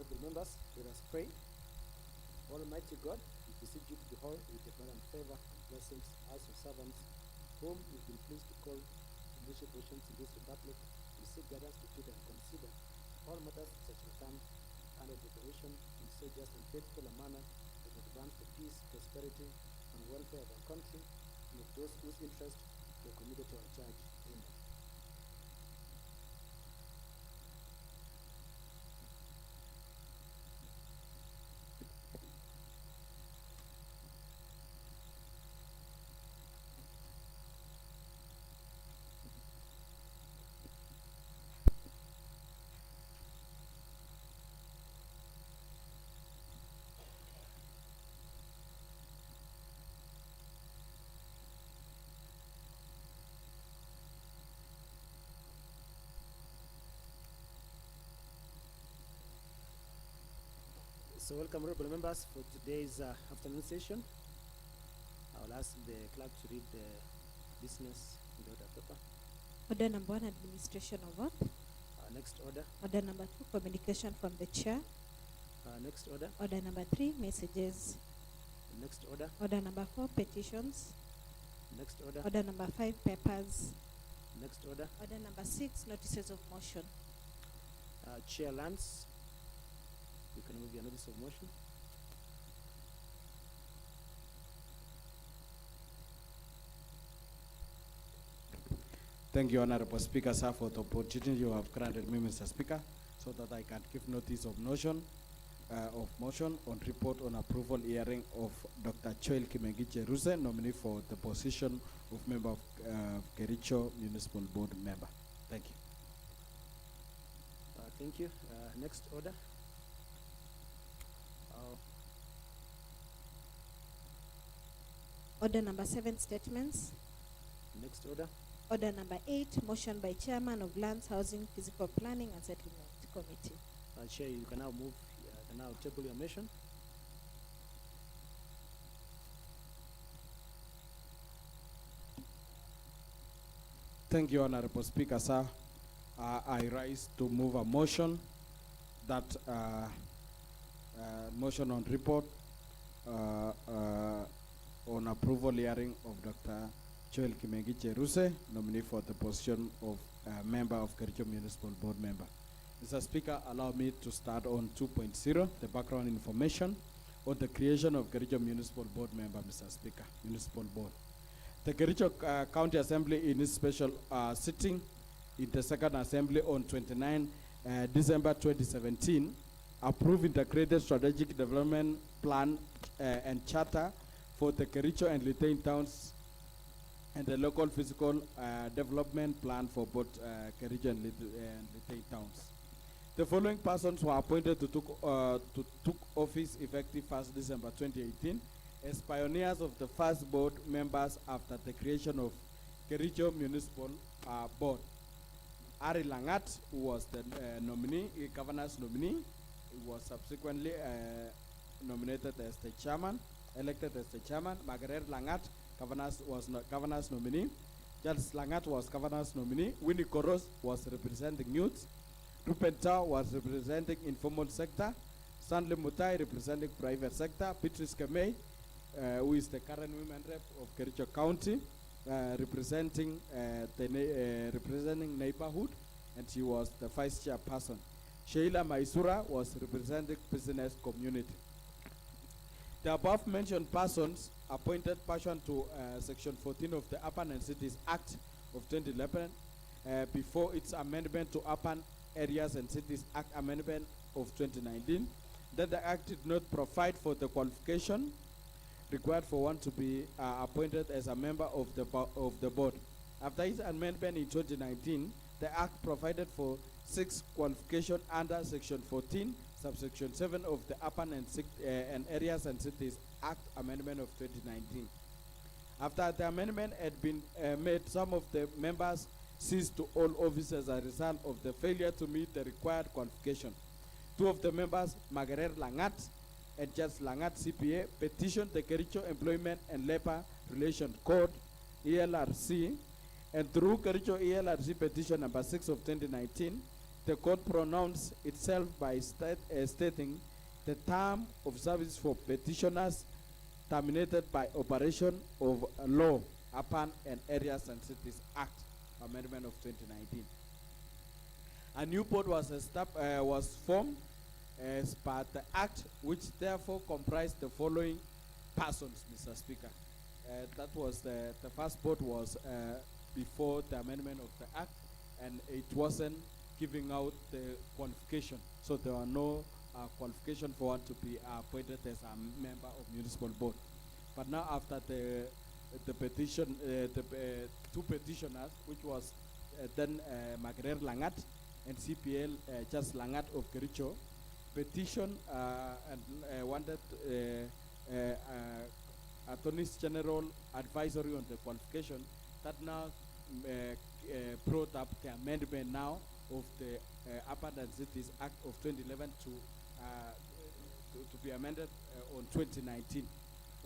honorable members, let us pray. Almighty God, we beseech you to behold with your and favor and blessings as your servants, whom you've been pleased to call to leadership positions in this republic. We seek guidance to feed and consider all matters that shall come under declaration in so just and faithful a manner that will advance the peace, prosperity, and welfare of our country and of those whose interests we are committed to our charge. Amen. So welcome, honorable members, for today's afternoon session. I will ask the clerk to read the business in the order paper. Order number 1, administration of work. Next order. Order number 2, communication from the chair. Next order. Order number 3, messages. Next order. Order number 4, petitions. Next order. Order number 5, papers. Next order. Order number 6, notices of motion. Chair Lance, you can move your notice of motion. Thank you, Honorable Speaker, sir, for the opportunity you have granted me, Mr. Speaker, so that I can give notice of motion on report on approval hearing of Dr. Joel Kimengiche Ruse, nominee for the position of member of Kericho Municipal Board member. Thank you. Thank you. Next order. Order number 7, statements. Next order. Order number 8, motion by chairman of Lands, Housing, Physical Planning and Settlement Committee. Chair, you can now move, can now table your motion. Thank you, Honorable Speaker, sir. I rise to move a motion that motion on report on approval hearing of Dr. Joel Kimengiche Ruse, nominee for the position of member of Kericho Municipal Board member. Mr. Speaker, allow me to start on 2.0, the background information on the creation of Kericho Municipal Board member, Mr. Speaker, Municipal Board. The Kericho County Assembly in its special sitting in the Second Assembly on 29 December 2017 approved integrated strategic development plan and charter for the Kericho and Litein towns and the local physical development plan for both Kericho and Litein towns. The following persons were appointed to took office effective 1st December 2018 as pioneers of the first board members after the creation of Kericho Municipal Board. Ari Langat, who was the nominee, governor's nominee, was subsequently nominated as the chairman, elected as the chairman. Margaret Langat, governor's nominee. Charles Langat was governor's nominee. Winnie Koros was representing youth. Rupen Tao was representing informal sector. Stanley Mutai representing private sector. Beatrice Kamei, who is the current women rep of Kericho County, representing representing neighborhood, and she was the vice chairperson. Sheila Maisura was representing business community. The above mentioned persons appointed pursuant to Section 14 of the Urban and Cities Act of 2011 before its amendment to Urban Areas and Cities Act Amendment of 2019, that the Act did not provide for the qualification required for one to be appointed as a member of the board. After its amendment in 2019, the Act provided for 6 qualifications under Section 14, subsection 7 of the Urban and Areas and Cities Act Amendment of 2019. After the amendment had been made, some of the members ceased to hold office as a result of the failure to meet the required qualification. 2 of the members, Margaret Langat and Judge Langat CPA, petitioned the Kericho Employment and Labor Relations Code, ELRC, and through Kericho ELRC petition number 6 of 2019, the court pronounced itself by stating the term of service for petitioners terminated by operation of law upon an Areas and Cities Act Amendment of 2019. A new board was formed as per the Act, which therefore comprised the following persons, Mr. Speaker. That was the first board was before the amendment of the Act, and it wasn't giving out the qualification. So there are no qualification for one to be appointed as a member of municipal board. But now after the petition, two petitioners, which was then Margaret Langat and CPL Just Langat of Kericho, petition and wanted Attorney General advisory on the qualification. That now brought up the amendment now of the Urban Cities Act of 2011 to be amended on 2019.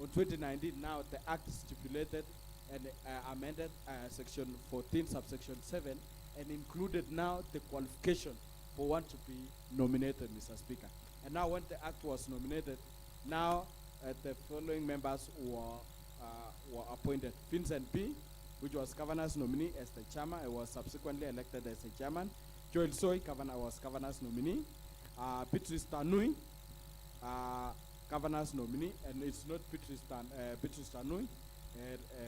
On 2019, now the Act stipulated and amended Section 14, subsection 7, and included now the qualification for one to be nominated, Mr. Speaker. And now when the Act was nominated, now the following members were appointed. Vincent P., which was governor's nominee, as the chairman, and was subsequently elected as the chairman. Joel Soy, governor, was governor's nominee. Beatrice Tanui, governor's nominee, and it's not Beatrice Tanui,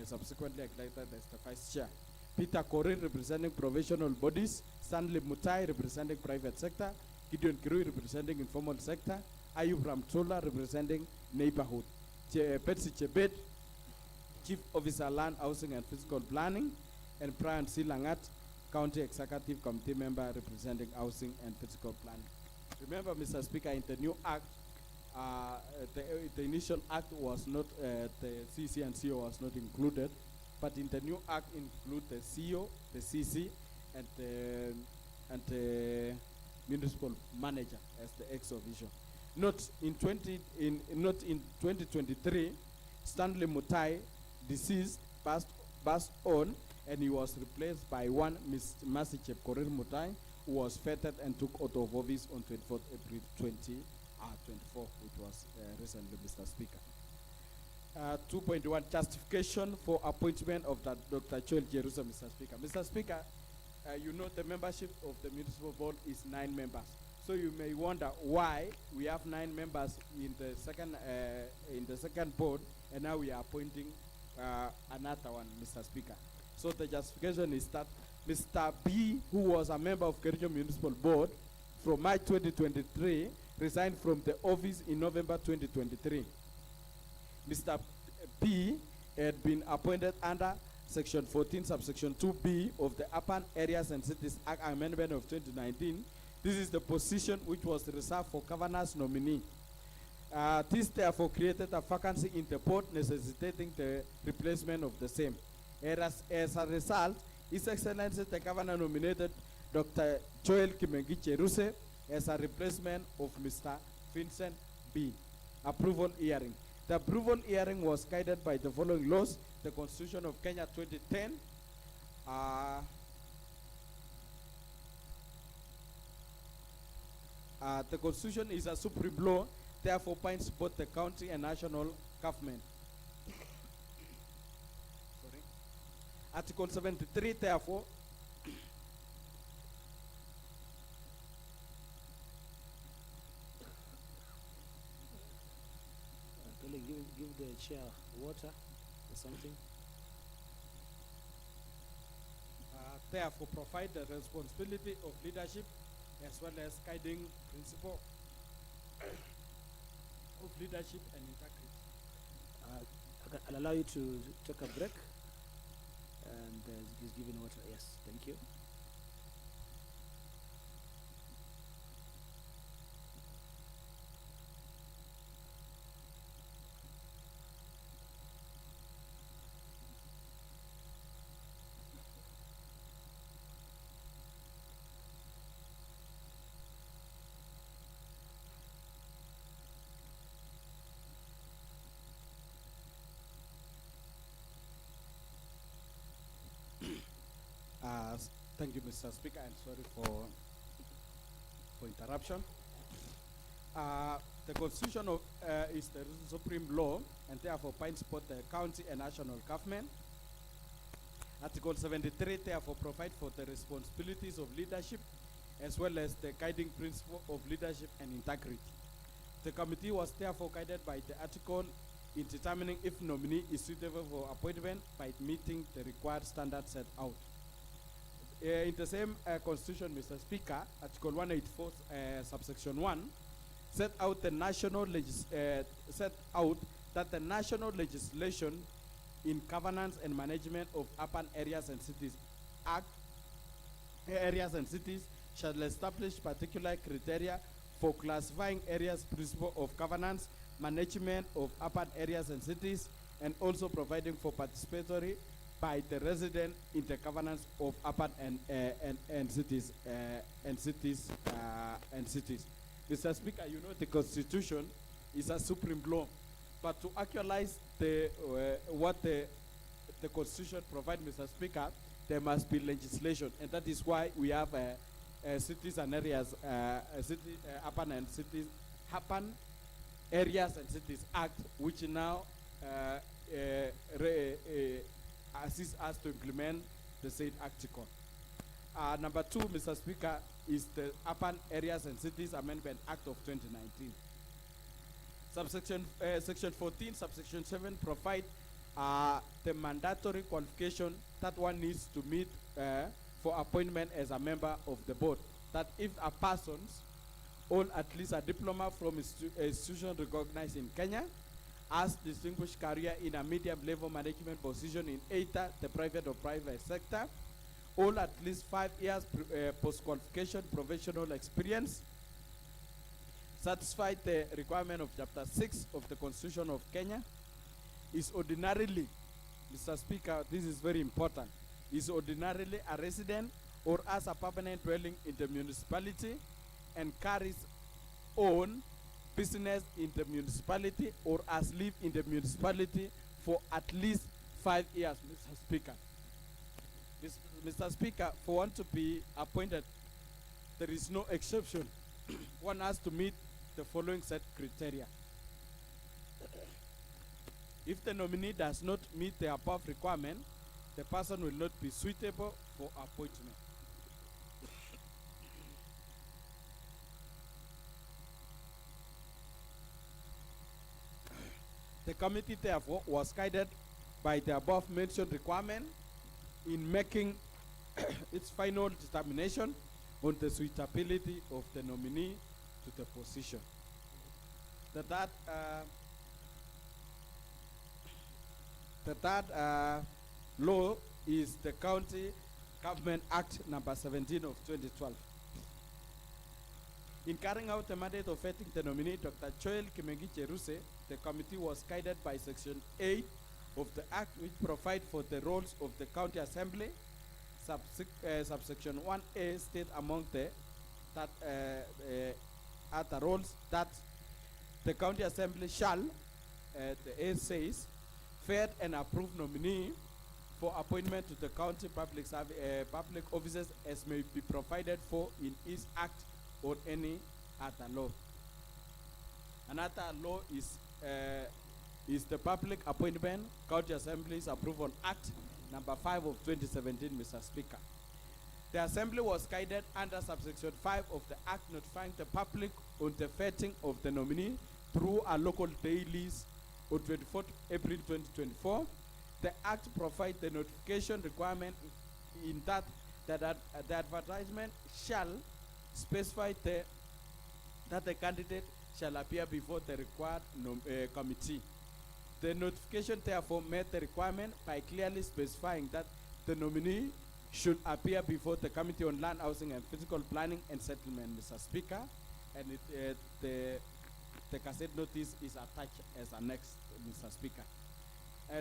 subsequently elected as the vice chair. Peter Korir, representing provincial bodies. Stanley Mutai, representing private sector. Gideon Kirui, representing informal sector. Ayub Ramtola, representing neighborhood. Betsy Chebet, Chief Officer Land, Housing and Physical Planning. And Brian C. Langat, County Executive Committee member, representing Housing and Physical Planning. Remember, Mr. Speaker, in the new act, the initial act was not, the CC and CO was not included, but in the new act include the CO, the CC, and the municipal manager as the ex officio. Not in 2023, Stanley Mutai, deceased, passed on, and he was replaced by one Ms. Mercy Chepkorir Mutai, who was feted and took out of office on 24th April 2024, which was recently, Mr. Speaker. 2.1, justification for appointment of Dr. Joel Jerusalem, Mr. Speaker. Mr. Speaker, you know the membership of the municipal board is 9 members. So you may wonder why we have 9 members in the second board, and now we are appointing another one, Mr. Speaker. So the justification is that Mr. B, who was a member of Kericho Municipal Board from March 2023, resigned from the office in November 2023. Mr. P had been appointed under Section 14, subsection 2B of the Urban Areas and Cities Act Amendment of 2019. This is the position which was reserved for governor's nominee. This therefore created a vacancy in the board, necessitating the replacement of the same. As a result, His Excellency the Governor nominated Dr. Joel Kimengiche Ruse as a replacement of Mr. Vincent B. Approval hearing. The approval hearing was guided by the following laws: the Constitution of Kenya 2010, the Constitution is a supreme law, therefore binds both the county and national government. Sorry. Article 73, therefore, give the chair water or something. Therefore provide the responsibility of leadership as well as guiding principle of leadership and integrity. I'll allow you to take a break, and he's giving water. Yes, thank you. Thank you, Mr. Speaker. I'm sorry for for interruption. The Constitution is the supreme law and therefore binds both the county and national government. Article 73 therefore provides for the responsibilities of leadership as well as the guiding principle of leadership and integrity. The committee was therefore guided by the article in determining if nominee is suitable for appointment by meeting the required standards set out. In the same constitution, Mr. Speaker, Article 184, subsection 1, set out that the national legislation in governance and management of urban areas and cities shall establish particular criteria for classifying areas, principle of governance, management of urban areas and cities, and also providing for participatory by the resident in the governance of urban and cities. Mr. Speaker, you know the Constitution is a supreme law, but to actualize what the Constitution provides, Mr. Speaker, there must be legislation, and that is why we have cities and areas, urban areas and cities act, which now assists us to implement the said article. Number 2, Mr. Speaker, is the Urban Areas and Cities Amendment Act of 2019. Section 14, subsection 7 provide the mandatory qualification that one needs to meet for appointment as a member of the board. That if a person hold at least a diploma from a institution recognized in Kenya, has distinguished career in a medium level management position in either the private or private sector, hold at least 5 years post-qualification professional experience, satisfy the requirement of Chapter 6 of the Constitution of Kenya, is ordinarily, Mr. Speaker, this is very important, is ordinarily a resident or has a permanent dwelling in the municipality and carries on business in the municipality or has lived in the municipality for at least 5 years, Mr. Speaker. Mr. Speaker, for one to be appointed, there is no exception. One has to meet the following set criteria. If the nominee does not meet the above requirement, the person will not be suitable for appointment. The committee, therefore, was guided by the above mentioned requirement in making its final determination on the suitability of the nominee to the position. The third law is the County Government Act number 17 of 2012. In carrying out the mandate of vetting the nominee, Dr. Joel Kimengiche Ruse, the committee was guided by Section 8 of the Act, which provides for the roles of the County Assembly. Subsection 1A state among the other roles that the County Assembly shall, the A says, vet and approve nominee for appointment to the county public offices as may be provided for in each act or any other law. Another law is the Public Appointment County Assembly's Approval Act number 5 of 2017, Mr. Speaker. The Assembly was guided under subsection 5 of the Act notifying the public on the vetting of the nominee through a local dailies on 24th April 2024. The Act provides the notification requirement in that the advertisement shall specify that the candidate shall appear before the required committee. The notification therefore met the requirement by clearly specifying that the nominee should appear before the Committee on Land, Housing and Physical Planning and Settlement, Mr. Speaker, and the cassette notice is attached as annexed, Mr. Speaker.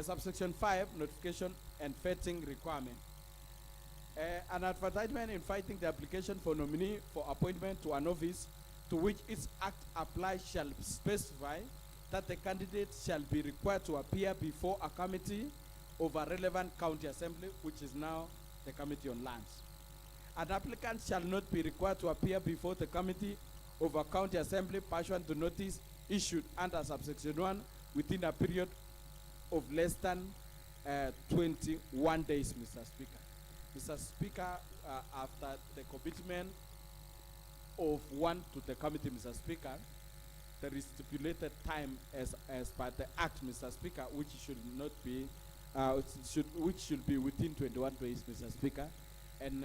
Subsection 5, notification and vetting requirement. An advertisement inviting the application for nominee for appointment to an office to which its act applies shall specify that the candidate shall be required to appear before a committee of a relevant county assembly, which is now the Committee on Lands. An applicant shall not be required to appear before the committee of a county assembly pursuant to notice issued under subsection 1 within a period of less than 21 days, Mr. Speaker. Mr. Speaker, after the commitment of one to the committee, Mr. Speaker, there is stipulated time as per the Act, Mr. Speaker, which should not be, which should be within 21 days, Mr. Speaker, and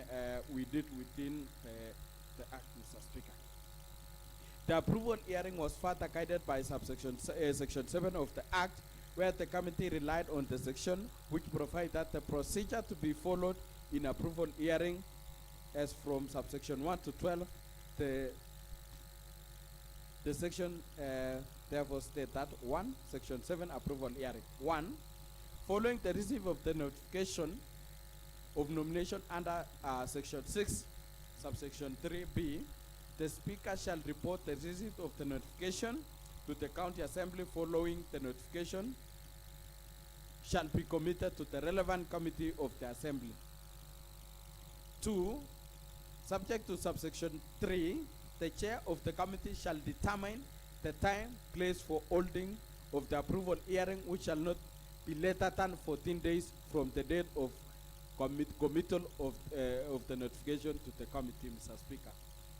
we did within the Act, Mr. Speaker. The approval hearing was further guided by section 7 of the Act, where the committee relied on the section which provided that the procedure to be followed in approval hearing, as from subsection 1 to 12, the section therefore state that 1, section 7 approval hearing. 1, following the receipt of the notification of nomination under section 6, subsection 3b, the speaker shall report the receipt of the notification to the county assembly. Following the notification shall be committed to the relevant committee of the assembly. 2, subject to subsection 3, the chair of the committee shall determine the time, place for holding of the approval hearing, which shall not be later than 14 days from the date of committal of the notification to the committee, Mr. Speaker,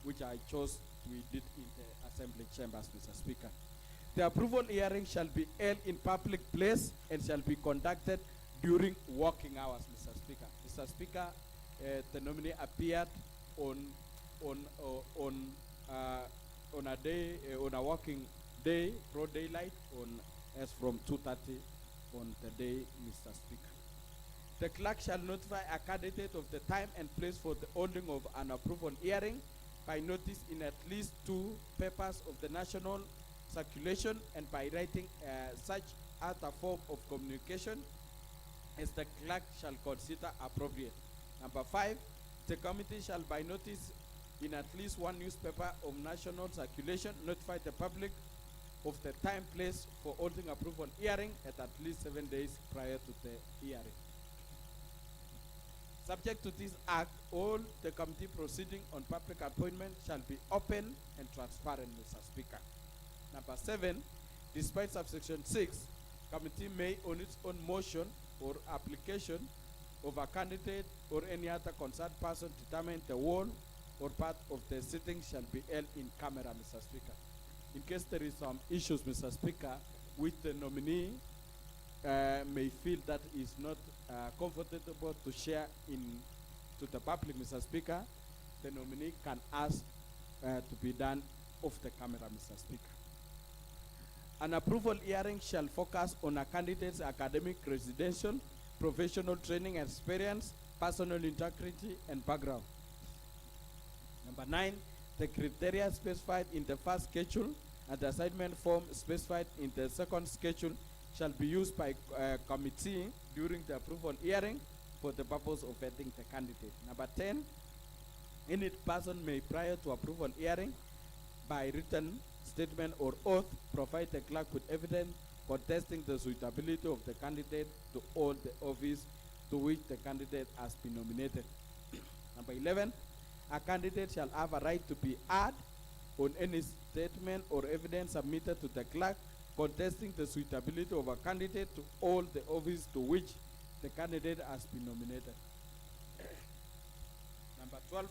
which I chose we did in the assembly chambers, Mr. Speaker. The approval hearing shall be held in public place and shall be conducted during working hours, Mr. Speaker. Mr. Speaker, the nominee appeared on a day, on a working day, broad daylight, as from 2:30 on the day, Mr. Speaker. The clerk shall notify a candidate of the time and place for the holding of an approval hearing by notice in at least 2 papers of the national circulation and by writing such other form of communication as the clerk shall consider appropriate. Number 5, the committee shall by notice in at least 1 newspaper of national circulation notify the public of the time, place for holding approval hearing at least 7 days prior to the hearing. Subject to this act, all the committee proceeding on public appointment shall be open and transparent, Mr. Speaker. Number 7, despite subsection 6, committee may on its own motion or application of a candidate or any other concerned person determine the whole or part of the sitting shall be held in camera, Mr. Speaker. In case there is some issues, Mr. Speaker, which the nominee may feel that is not comfortable to share to the public, Mr. Speaker, the nominee can ask to be done off the camera, Mr. Speaker. An approval hearing shall focus on a candidate's academic, residential, professional training experience, personal integrity, and background. Number 9, the criteria specified in the first schedule and the assignment form specified in the second schedule shall be used by committee during the approval hearing for the purpose of vetting the candidate. Number 10, any person may prior to approval hearing by written statement or oath provide the clerk with evidence contesting the suitability of the candidate to hold the office to which the candidate has been nominated. Number 11, a candidate shall have a right to be heard on any statement or evidence submitted to the clerk contesting the suitability of a candidate to hold the office to which the candidate has been nominated. Number 12,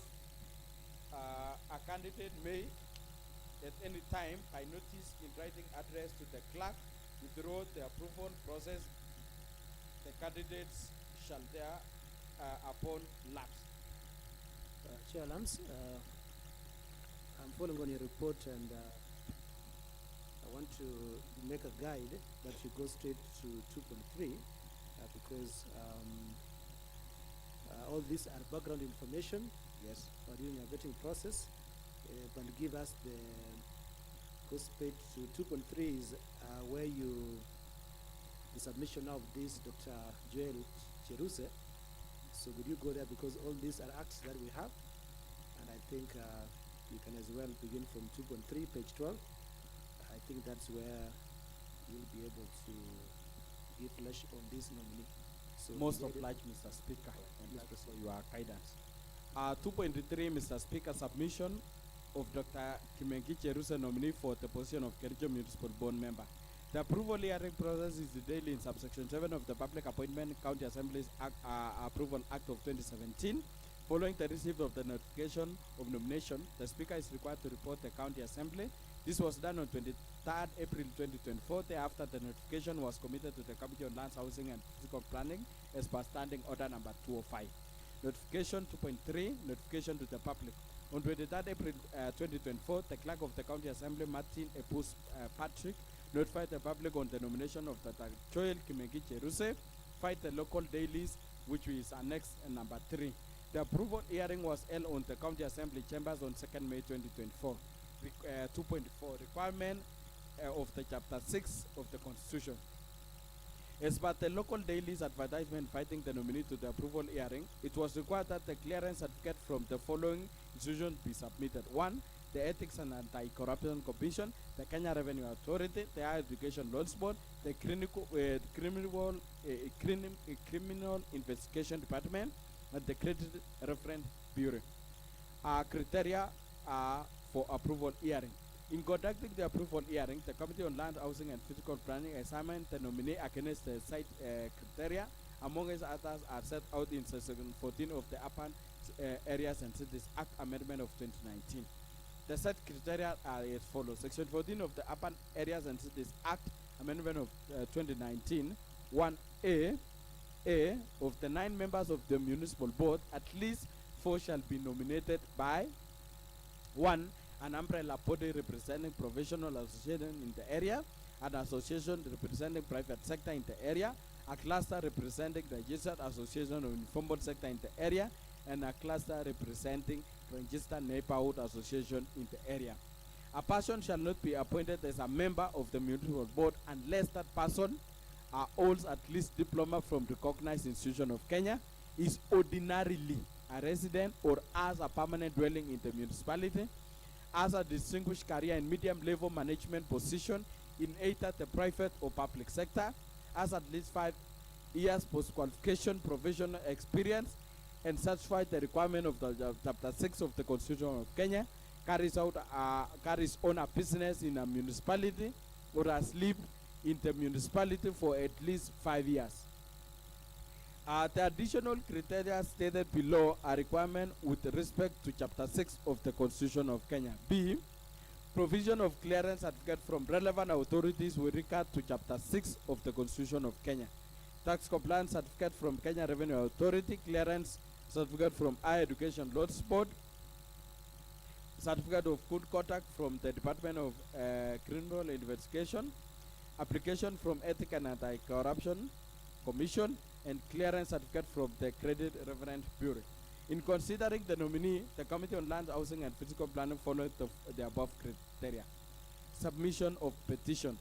a candidate may at any time by notice in writing address to the clerk withdraw the approval process. The candidates shall thereupon lapse. Chair Lams, I'm following on your report, and I want to make a guide that you go straight to 2.3 because all these are background information. Yes. During a vetting process, but give us the goes page to 2.3 is where the submission of this Dr. Joel Cheruse. So would you go there because all these are acts that we have, and I think you can as well begin from 2.3, page 12. I think that's where you'll be able to give flesh on this nominee. So most obliged, Mr. Speaker, and thank you for your guidance. 2.3, Mr. Speaker, submission of Dr. Kimengiche Ruse, nominee for the position of Kericho Municipal Board Member. The approval hearing process is detailed in subsection 7 of the Public Appointment County Assembly's Approval Act of 2017. Following the receipt of the notification of nomination, the Speaker is required to report the County Assembly. This was done on 23rd April 2024. Thereafter, the notification was committed to the Committee on Lands, Housing and Physical Planning as per Standing Order number 205. Notification 2.3, notification to the public. On 23rd April 2024, the Clerk of the County Assembly, Martin Epus Patrick, notified the public on the nomination of Dr. Joel Kimengiche Ruse, fight the local dailies, which is annexed number 3. The approval hearing was held on the County Assembly chambers on 2nd May 2024. 2.4, requirement of the Chapter 6 of the Constitution. As per the local dailies advertisement fighting the nominee to the approval hearing, it was required that the clearance certificate from the following institutions be submitted. 1. The Ethics and Anti-Corruption Commission, the Kenya Revenue Authority, the Higher Education Laws Board, the Criminal Investigation Department, and the Credit Reference Bureau. Criteria for approval hearing. In conducting the approval hearing, the Committee on Land, Housing and Physical Planning examined the nominee against the site criteria. Among others are set out in Section 14 of the Urban Areas and Cities Act Amendment of 2019. The set criteria are as follows. Section 14 of the Urban Areas and Cities Act Amendment of 2019, 1A, of the 9 members of the municipal board, at least 4 shall be nominated by 1. An umbrella body representing professional association in the area, an association representing private sector in the area, a cluster representing registered association of informal sector in the area, and a cluster representing registered neighborhood association in the area. A person shall not be appointed as a member of the municipal board unless that person holds at least diploma from recognized institution of Kenya, is ordinarily a resident or has a permanent dwelling in the municipality, has a distinguished career in medium level management position in either the private or public sector, has at least 5 years post-qualification professional experience, and satisfied the requirement of the Chapter 6 of the Constitution of Kenya, carries on a business in a municipality, or has lived in the municipality for at least 5 years. The additional criteria stated below are requirement with respect to Chapter 6 of the Constitution of Kenya. B. Provision of clearance certificate from relevant authorities with regard to Chapter 6 of the Constitution of Kenya. Tax compliance certificate from Kenya Revenue Authority, clearance certificate from Higher Education Laws Board, certificate of good conduct from the Department of Criminal Investigation, application from Ethics and Anti-Corruption Commission, and clearance certificate from the Credit Reference Bureau. In considering the nominee, the Committee on Land, Housing and Physical Planning followed the above criteria. Submission of petition.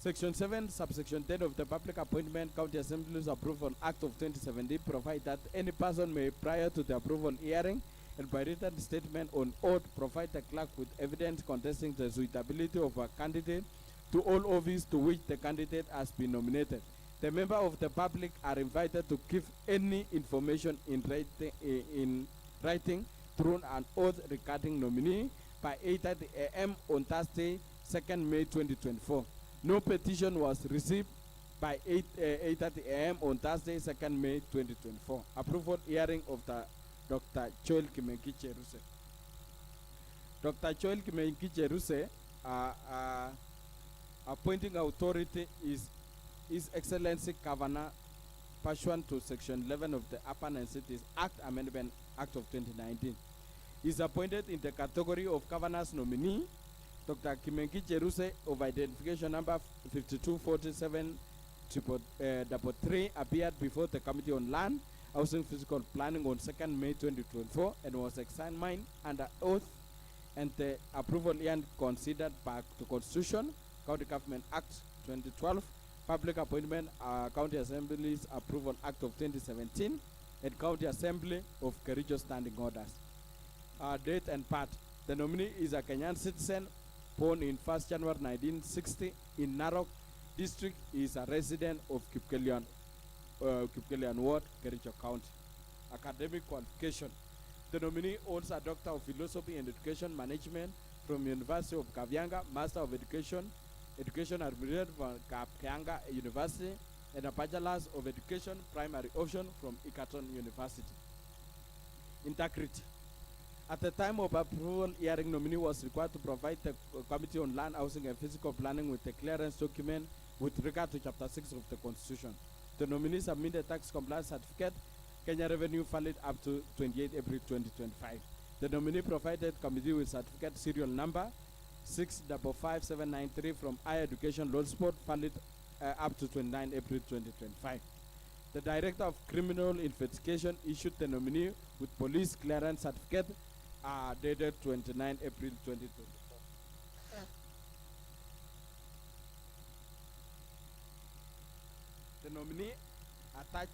Section 7, subsection 10 of the Public Appointment County Assembly's Approval Act of 2017 provide that any person may, prior to the approval hearing and by written statement on oath, provide the clerk with evidence contesting the suitability of a candidate to all office to which the candidate has been nominated. The member of the public are invited to give any information in writing through an oath regarding nominee by 8:30 a.m. on Thursday, 2nd May 2024. No petition was received by 8:30 a.m. on Thursday, 2nd May 2024. Approval hearing of the Dr. Joel Kimengiche Ruse. Dr. Joel Kimengiche Ruse, appointing authority is His Excellency Governor, pursuant to Section 11 of the Urban and Cities Act Amendment Act of 2019. He is appointed in the category of Governor's nominee. Dr. Kimengiche Ruse, of identification number 5247-3 appeared before the Committee on Land, Housing, Physical Planning on 2nd May 2024 and was examined under oath, and the approval hearing considered by the Constitution, County Government Act 2012, Public Appointment County Assembly's Approval Act of 2017, and County Assembly of Kericho Standing Orders. Date and part. The nominee is a Kenyan citizen born in 1st January 1960 in Narok District. He is a resident of Kipkelian Ward, Kericho County. Academic qualification. The nominee holds a Doctor of Philosophy and Education Management from University of Kavianga, Master of Education Administration from Kavianga University, and a Bachelor's of Education Primary Option from Egerton University. Integrity. At the time of approval, hearing nominee was required to provide the Committee on Land, Housing and Physical Planning with a clearance document with regard to Chapter 6 of the Constitution. The nominee submitted tax compliance certificate, Kenya Revenue valid up to 28 April 2025. The nominee provided committee with certificate serial number 655793 from Higher Education Law Sport valid up to 29 April 2025. The Director of Criminal Investigation issued the nominee with police clearance certificate dated 29 April 2024. The nominee attached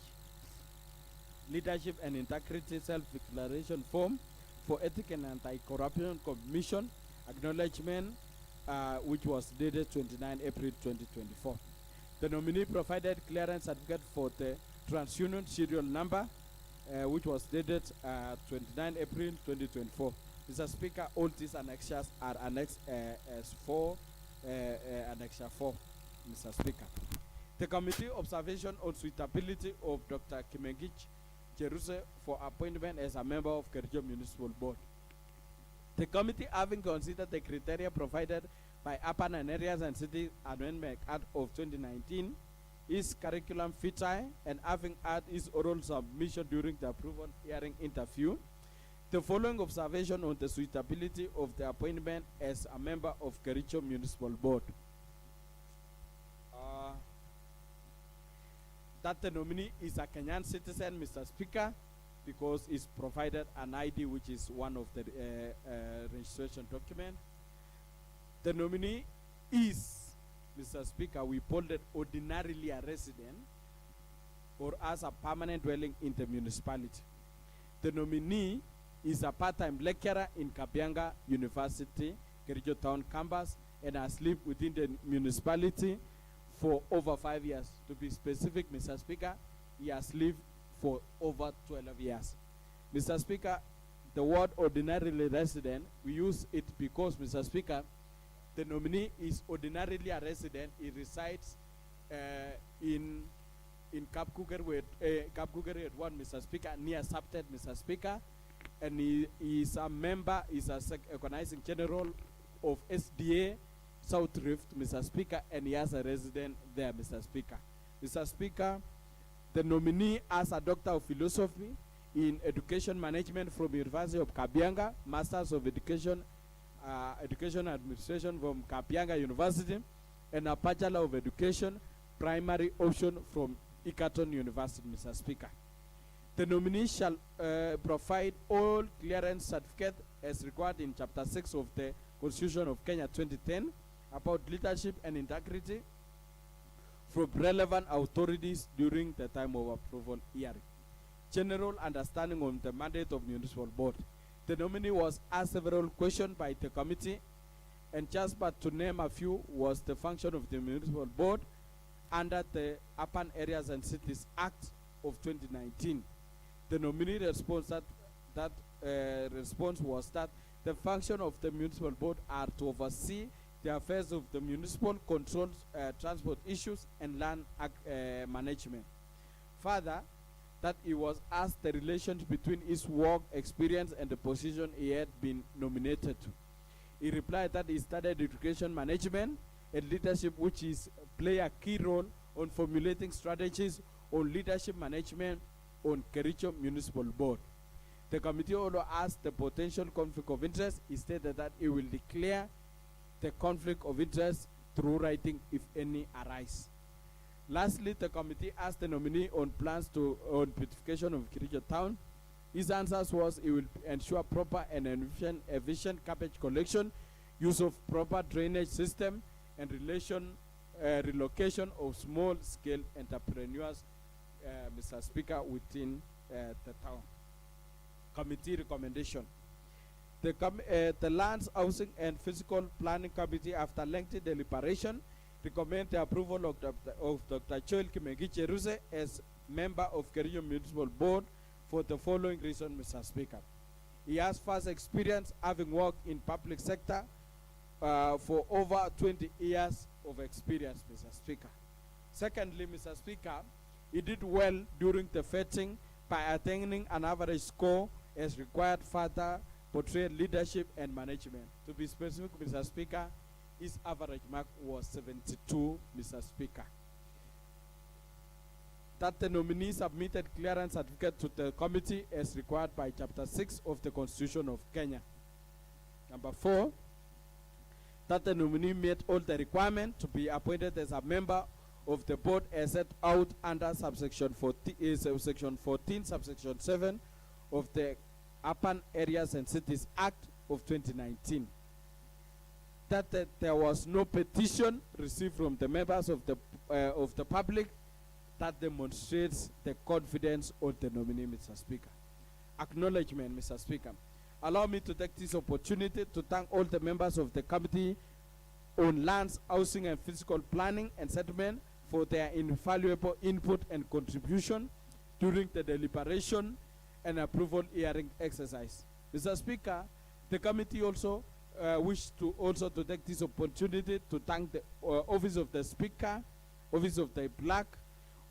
Leadership and Integrity Self-Declaration Form for Ethics and Anti-Corruption Commission acknowledgement, which was dated 29 April 2024. The nominee provided clearance certificate for the TransUnion serial number, which was dated 29 April 2024. Mr. Speaker, all these annexures are annexed as 4, Annexure 4, Mr. Speaker. The committee observation on suitability of Dr. Kimengich Cheruse for appointment as a member of Kericho Municipal Board. The committee, having considered the criteria provided by Urban and Areas and City Amendment Act of 2019, his curriculum vitae, and having had his oral submission during the approval hearing interview, the following observation on the suitability of the appointment as a member of Kericho Municipal Board. That the nominee is a Kenyan citizen, Mr. Speaker, because he's provided an ID, which is one of the registration document. The nominee is, Mr. Speaker, we polled it ordinarily a resident or as a permanent dwelling in the municipality. The nominee is a part-time lecturer in Kabianga University, Kericho Town campus, and has lived within the municipality for over 5 years. To be specific, Mr. Speaker, he has lived for over 12 years. Mr. Speaker, the word ordinarily resident, we use it because, Mr. Speaker, the nominee is ordinarily a resident. He resides in Kapkugeri 1, Mr. Speaker, near Sapted, Mr. Speaker, and he is a member, is a organizing general of SDA South Rift, Mr. Speaker, and he has a resident there, Mr. Speaker. Mr. Speaker, the nominee has a Doctor of Philosophy in Education Management from University of Kabianga, Masters of Education Administration from Kabianga University, and a Bachelor of Education Primary Option from Egerton University, Mr. Speaker. The nominee shall provide all clearance certificates as required in Chapter 6 of the Constitution of Kenya 2010 about leadership and integrity from relevant authorities during the time of approval hearing. General understanding on the mandate of municipal board. The nominee was asked several questions by the committee, and just but to name a few was the function of the municipal board under the Urban Areas and Cities Act of 2019. The nominee response response was that the function of the municipal board are to oversee the affairs of the municipal, controls transport issues and land management. Further, that he was asked the relations between his work experience and the position he had been nominated to. He replied that he studied education management and leadership, which is play a key role on formulating strategies on leadership management on Kericho Municipal Board. The committee also asked the potential conflict of interest. He stated that he will declare the conflict of interest through writing if any arise. Lastly, the committee asked the nominee on plans on beautification of Kericho town. His answers was he will ensure proper and efficient garbage collection, use of proper drainage system, and relocation of small-scale entrepreneurs, Mr. Speaker, within the town. Committee recommendation. The Lands, Housing and Physical Planning Committee, after lengthy deliberation, recommend the approval of Dr. Joel Kimengich as member of Kericho Municipal Board for the following reason, Mr. Speaker. He has vast experience having worked in public sector for over 20 years of experience, Mr. Speaker. Secondly, Mr. Speaker, he did well during the vetting by attaining an average score as required further portray leadership and management. To be specific, Mr. Speaker, his average mark was 72, Mr. Speaker. That the nominee submitted clearance certificate to the committee as required by Chapter 6 of the Constitution of Kenya. Number 4, that the nominee met all the requirements to be appointed as a member of the board as set out under subsection 14, section 14, subsection 7 of the Urban Areas and Cities Act of 2019. That there was no petition received from the members of the public. That demonstrates the confidence of the nominee, Mr. Speaker. Acknowledgement, Mr. Speaker. Allow me to take this opportunity to thank all the members of the Committee on Lands, Housing and Physical Planning and Settlement for their invaluable input and contribution during the deliberation and approval hearing exercise. Mr. Speaker, the committee also wish to take this opportunity to thank the Office of the Speaker, Office of the Clerk,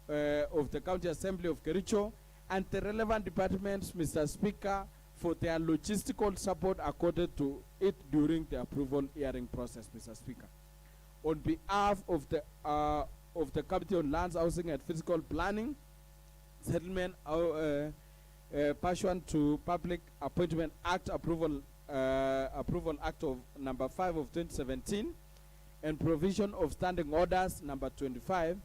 of the County Assembly of Kericho, and the relevant departments, Mr. Speaker, for their logistical support accorded to it during the approval hearing process, Mr. Speaker. On behalf of the Committee on Lands, Housing and Physical Planning, Settlement, pursuant to Public Appointment Act Approval Act of number 5 of 2017, and provision of Standing Orders number 25,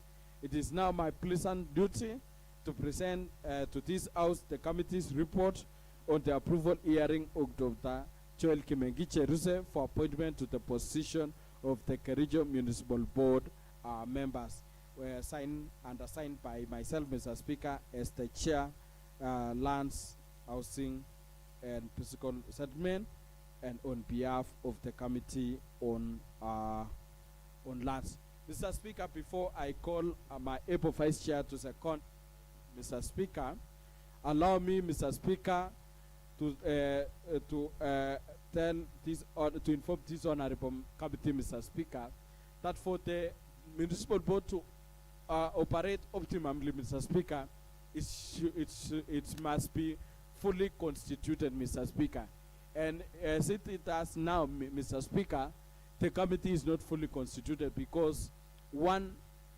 it is now my pleasant duty to present to this House the committee's report on the approval hearing of Dr. Joel Kimengiche Ruse for appointment to the position of the Kericho Municipal Board members. Were signed and assigned by myself, Mr. Speaker, as the Chair, Lands, Housing and Physical Settlement, and on behalf of the Committee on Lands. Mr. Speaker, before I call my able Vice Chair to second, Mr. Speaker, allow me, Mr. Speaker, to inform this honorable committee, Mr. Speaker, that for the municipal board to operate optimally, Mr. Speaker, it must be fully constituted, Mr. Speaker. And as it is now, Mr. Speaker, the committee is not fully constituted because one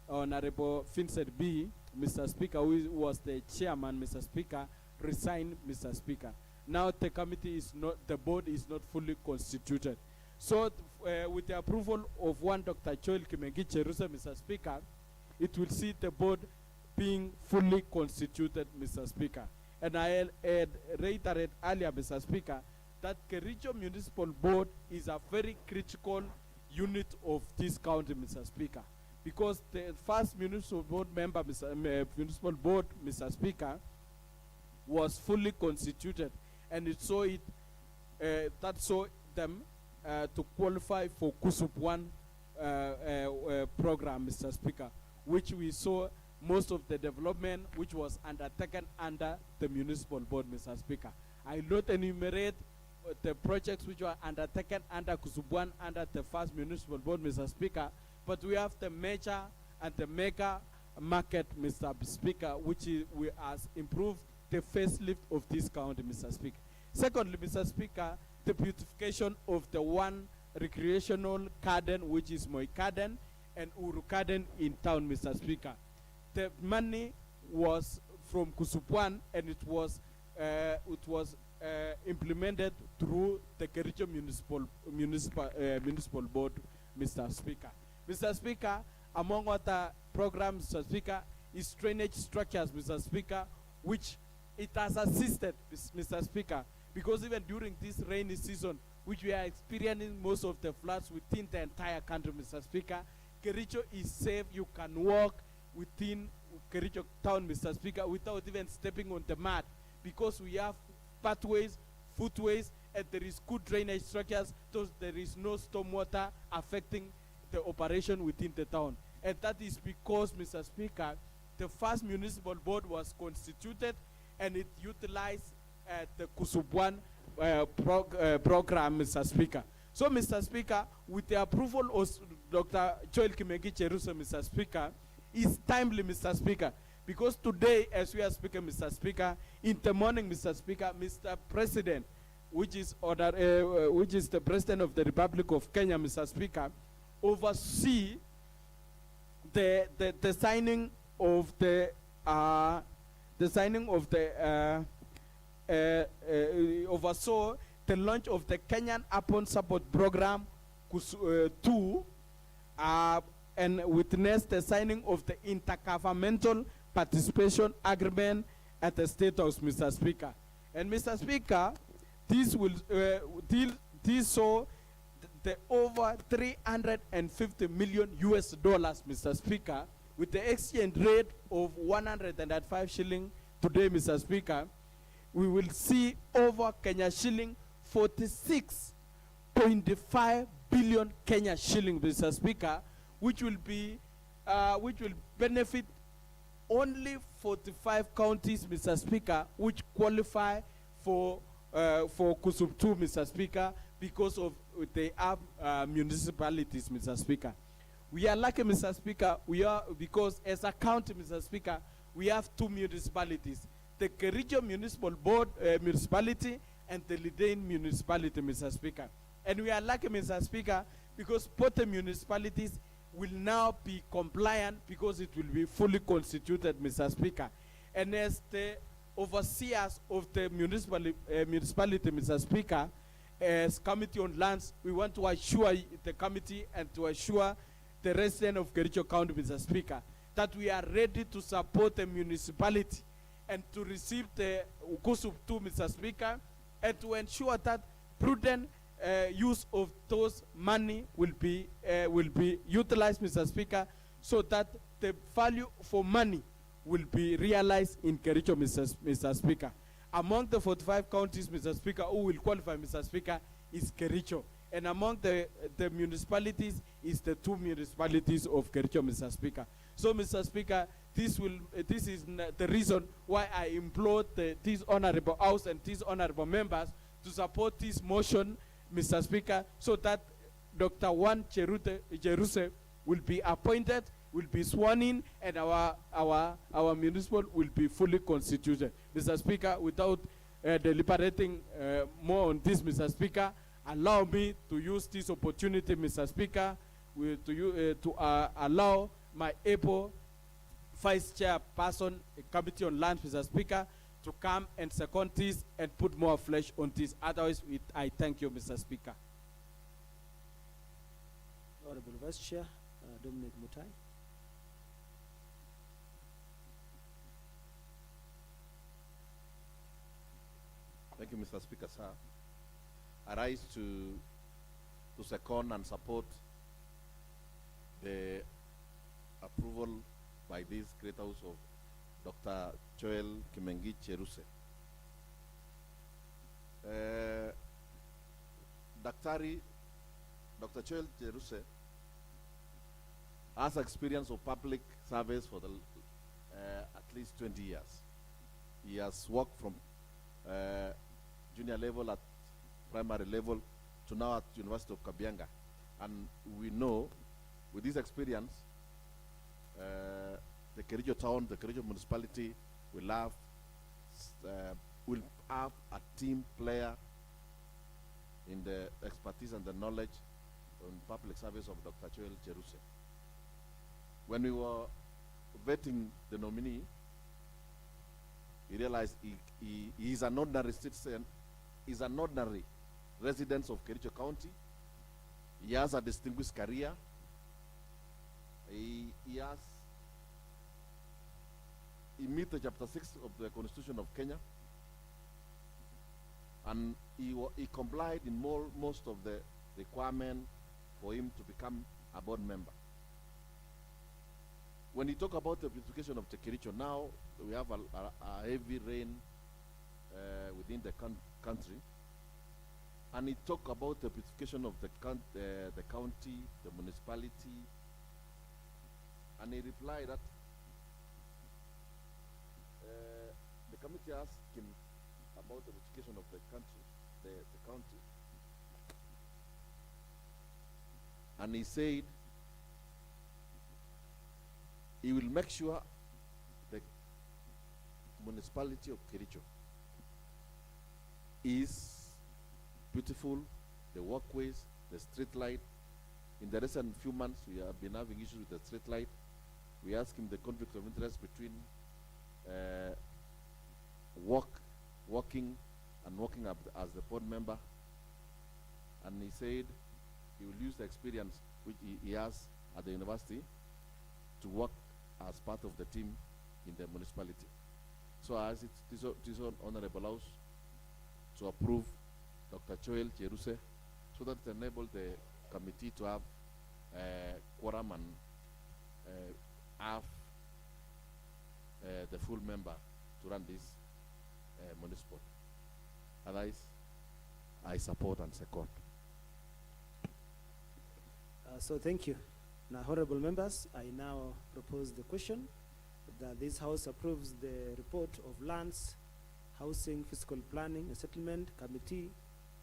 Honorable Vincent B., Mr. Speaker, who was the chairman, Mr. Speaker, resigned, Mr. Speaker. Now the committee is not, the board is not fully constituted. So with the approval of one Dr. Joel Kimengiche Ruse, Mr. Speaker, it will see the board being fully constituted, Mr. Speaker. And I reiterate earlier, Mr. Speaker, that Kericho Municipal Board is a very critical unit of this county, Mr. Speaker, because the first municipal board member, municipal board, Mr. Speaker, was fully constituted, and it saw it that saw them to qualify for KUSUP 1 program, Mr. Speaker, which we saw most of the development which was undertaken under the municipal board, Mr. Speaker. I will not enumerate the projects which were undertaken under KUSUP 1 under the first municipal board, Mr. Speaker, but we have the major and the mega market, Mr. Speaker, which has improved the facelift of this county, Mr. Speaker. Secondly, Mr. Speaker, the beautification of the one recreational garden, which is Moi Garden and Uru Garden in town, Mr. Speaker. The money was from KUSUP 1 and it was implemented through the Kericho Municipal Board, Mr. Speaker. Mr. Speaker, among other programs, Mr. Speaker, is drainage structures, Mr. Speaker, which it has assisted, Mr. Speaker, because even during this rainy season, which we are experiencing most of the floods within the entire country, Mr. Speaker, Kericho is safe. You can walk within Kericho town, Mr. Speaker, without even stepping on the mud, because we have pathways, footways, and there is good drainage structures, so there is no stormwater affecting the operation within the town. And that is because, Mr. Speaker, the first municipal board was constituted and it utilized the KUSUP 1 program, Mr. Speaker. So, Mr. Speaker, with the approval of Dr. Joel Kimengi Cheruse, Mr. Speaker, is timely, Mr. Speaker, because today, as we are speaking, Mr. Speaker, in the morning, Mr. Speaker, Mr. President, which is the President of the Republic of Kenya, Mr. Speaker, oversee the signing of oversaw the launch of the Kenyan Upon Support Program 2, and witnessed the signing of the Intergovernmental Participation Agreement at the State House, Mr. Speaker. And Mr. Speaker, this saw the over 350 million US dollars, Mr. Speaker, with the exchange rate of 105 shilling today, Mr. Speaker. We will see over Kenya shilling 46.5 billion Kenya shilling, Mr. Speaker, which will benefit only 45 counties, Mr. Speaker, which qualify for KUSUP 2, Mr. Speaker, because of they have municipalities, Mr. Speaker. We are lucky, Mr. Speaker, because as a county, Mr. Speaker, we have 2 municipalities, the Kericho Municipal Board municipality and the Lydane municipality, Mr. Speaker. And we are lucky, Mr. Speaker, because both the municipalities will now be compliant because it will be fully constituted, Mr. Speaker. And as the overseers of the municipality, Mr. Speaker, as Committee on Lands, we want to assure the committee and to assure the resident of Kericho County, Mr. Speaker, that we are ready to support the municipality and to receive the KUSUP 2, Mr. Speaker, and to ensure that prudent use of those money will be utilized, Mr. Speaker, so that the value for money will be realized in Kericho, Mr. Speaker. Among the 45 counties, Mr. Speaker, who will qualify, Mr. Speaker, is Kericho. And among the municipalities is the 2 municipalities of Kericho, Mr. Speaker. So, Mr. Speaker, this is the reason why I implore this honorable House and these honorable members to support this motion, Mr. Speaker, so that Dr. Juan Cheruse will be appointed, will be sworn in, and our municipal will be fully constituted. Mr. Speaker, without deliberating more on this, Mr. Speaker, allow me to use this opportunity, Mr. Speaker, to allow my able Vice Chairperson, Committee on Lands, Mr. Speaker, to come and second this and put more flesh on this. Otherwise, I thank you, Mr. Speaker. Honorable Vice Chair, Dominic Mutai. Thank you, Mr. Speaker, sir. I rise to second and support the approval by this great house of Dr. Joel Kimengi Cheruse. Dr. Joel Cheruse has experience of public service for at least 20 years. He has worked from junior level at primary level to now at University of Kabianga. And we know with this experience, the Kericho town, the Kericho municipality will have a team player in the expertise and the knowledge on public service of Dr. Joel Cheruse. When we were vetting the nominee, we realized he is an ordinary citizen, is an ordinary resident of Kericho County. He has a distinguished career. He meets the Chapter 6 of the Constitution of Kenya, and he complied in most of the requirements for him to become a board member. When you talk about the beautification of the Kericho, now we have a heavy rain within the country, and he talk about the beautification of the county, the municipality, and he replied that the committee asked him about the beautification of the country, the county. And he said he will make sure the municipality of Kericho is beautiful, the walkways, the street light. In the recent few months, we have been having issues with the street light. We asked him the conflict of interest between walking and working up as the board member. And he said he will use the experience which he has at the university to work as part of the team in the municipality. So I ask this honorable house to approve Dr. Joel Jeruse so that it enable the committee to have quorum and have the full member to run this municipal. Otherwise, I support and second. So thank you. Now, honorable members, I now propose the question that this House approves the report of Lands, Housing, Fiscal Planning and Settlement Committee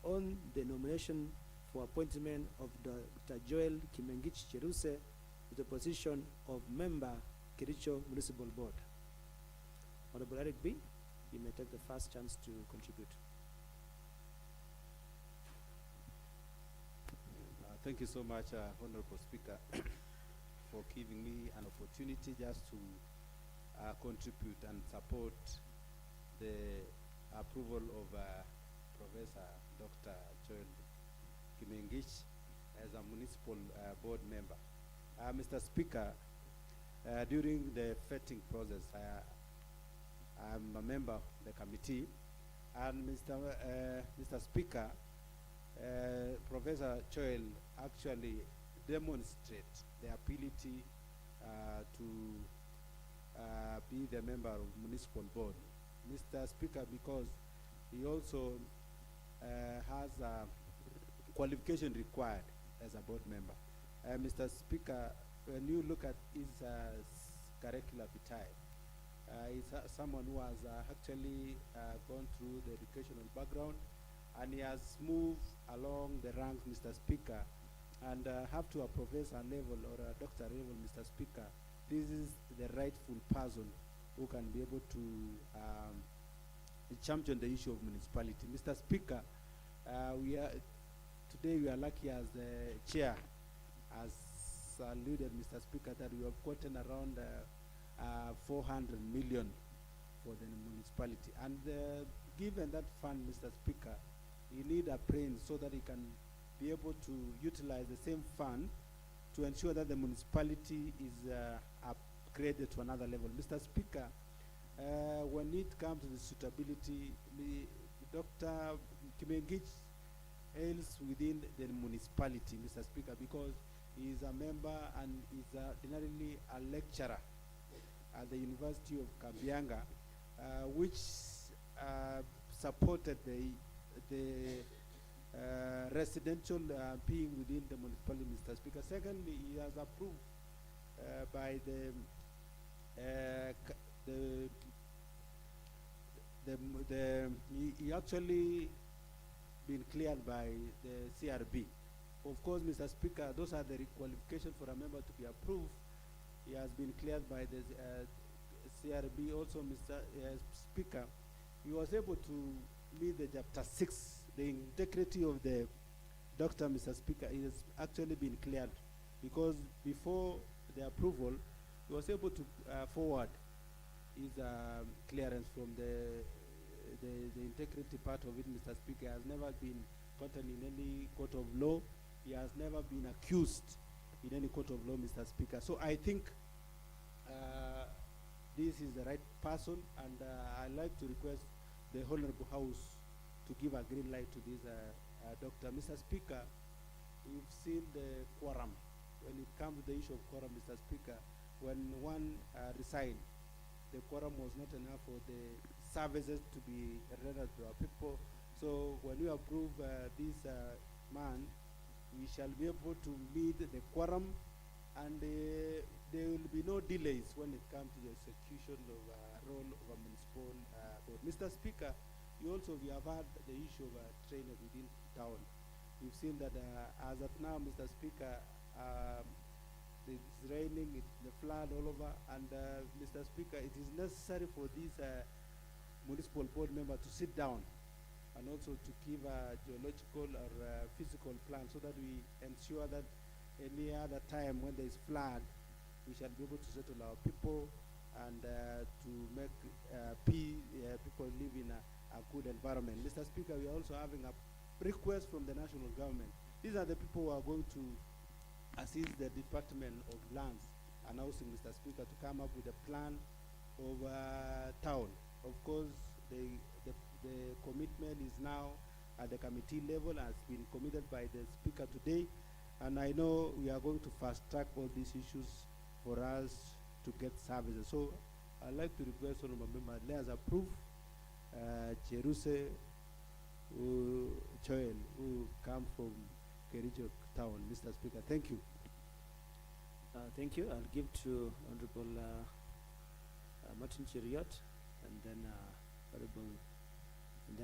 on the nomination for appointment of Dr. Joel Kimengich Cheruse to the position of member, Kericho Municipal Board. Honorable Eric B., you may take the first chance to contribute. Thank you so much, Honorable Speaker, for giving me an opportunity just to contribute and support the approval of Professor Dr. Joel Kimengich as a municipal board member. Mr. Speaker, during the vetting process, I'm a member of the committee, and Mr. Speaker, Professor Joel actually demonstrates the ability to be the member of municipal board. Mr. Speaker, because he also has a qualification required as a board member. Mr. Speaker, when you look at his curricular vitae, he's someone who has actually gone through the educational background, and he has moved along the ranks, Mr. Speaker, and up to a professor level or a doctor level, Mr. Speaker. This is the rightful person who can be able to champion the issue of municipality. Mr. Speaker, today we are lucky as the chair has alluded, Mr. Speaker, that we have gotten around 400 million for the municipality. And given that fund, Mr. Speaker, you need a brain so that he can be able to utilize the same fund to ensure that the municipality is upgraded to another level. Mr. Speaker, when it comes to the suitability, Dr. Kimengich hails within the municipality, Mr. Speaker, because he is a member and is ordinarily a lecturer at the University of Kabianga, which supported the residential being within the municipality, Mr. Speaker. Secondly, he has approved by he actually been cleared by the CRB. Of course, Mr. Speaker, those are the qualifications for a member to be approved. He has been cleared by the CRB. Also, Mr. Speaker, he was able to meet the chapter 6. The integrity of the doctor, Mr. Speaker, has actually been cleared, because before the approval, he was able to forward his clearance from the integrity part of it, Mr. Speaker. Has never been gotten in any court of law. He has never been accused in any court of law, Mr. Speaker. So I think this is the right person, and I'd like to request the Honorable House to give a green light to this doctor. Mr. Speaker, you've seen the quorum. When it comes to the issue of quorum, Mr. Speaker, when one resigned, the quorum was not enough for the services to be rendered to our people. So when we approve this man, we shall be able to meet the quorum, and there will be no delays when it comes to the execution of role of a municipal board. Mr. Speaker, we have had the issue of drainage within town. We've seen that as of now, Mr. Speaker, it's raining, it's the flood all over, and Mr. Speaker, it is necessary for these municipal board members to sit down and also to give a geological or physical plan so that we ensure that any other time when there is flood, we shall be able to settle our people and to make people live in a good environment. Mr. Speaker, we are also having a request from the national government. These are the people who are going to assist the Department of Lands and Housing, Mr. Speaker, to come up with a plan of town. Of course, the commitment is now at the committee level, has been committed by the Speaker today, and I know we are going to fast track all these issues for us to get services. So I'd like to request honorable member, let us approve Cheruse Joel, who come from Kericho town. Mr. Speaker, thank you. Thank you. I'll give to Honorable Martin Cheriot, and then